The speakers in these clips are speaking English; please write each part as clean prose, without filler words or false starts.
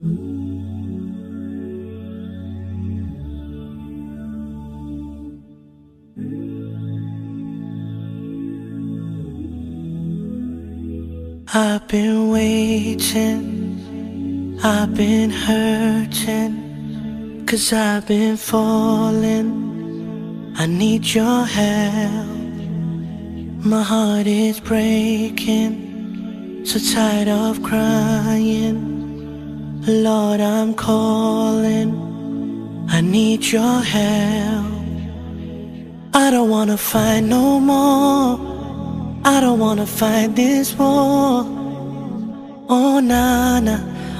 I've been waiting, I've been hurting, 'cause I've been falling. I need your help. My heart is breaking, so tired of crying. Lord, I'm calling, I need your help. I don't wanna fight no more, I don't wanna fight this war. Oh na na,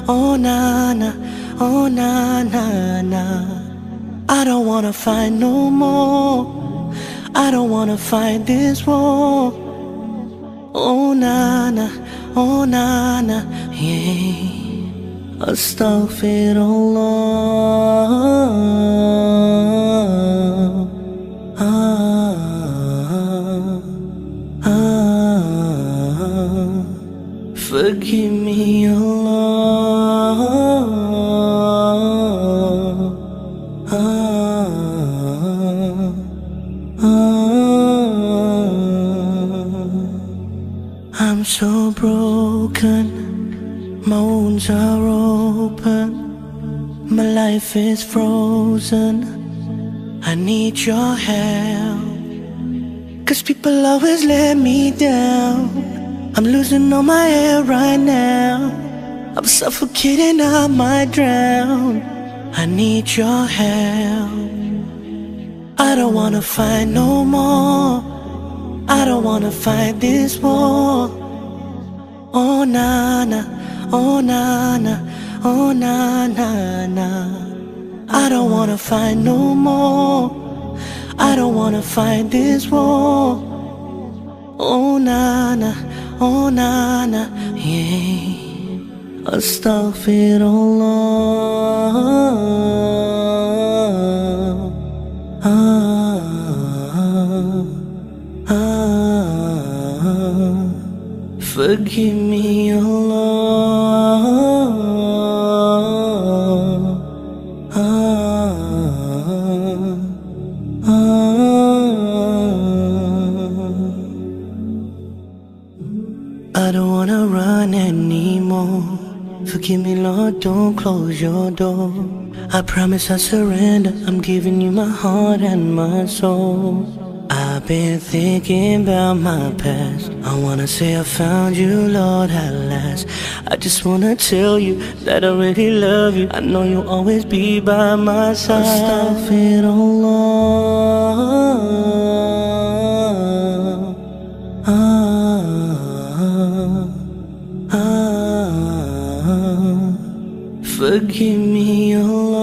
oh na na, oh na na na. I don't wanna fight no more, I don't wanna fight this war. Oh na na, oh na na, yeah. Astaghfirullah. Forgive me, Allah. I'm so broken, my wounds are open, my life is frozen. I need your help, 'cause people always let me down. I'm losing all my air right now, I'm suffocating, I might drown. I need your help. I don't wanna fight no more, I don't wanna fight this war. Oh na na, oh na na, oh na na na. I don't wanna fight no more, I don't wanna fight this war. Oh na na, oh na na, yeah. Astaghfirullah. Forgive me, Allah. I don't wanna run anymore. Forgive me, Lord, don't close your door. I promise I surrender, I'm giving you my heart and my soul. I've been thinking about my past, I wanna say I found you, Lord, at last. I just wanna tell you that I really love you, I know you'll always be by my side. Astaghfirullah. Forgive me, Allah.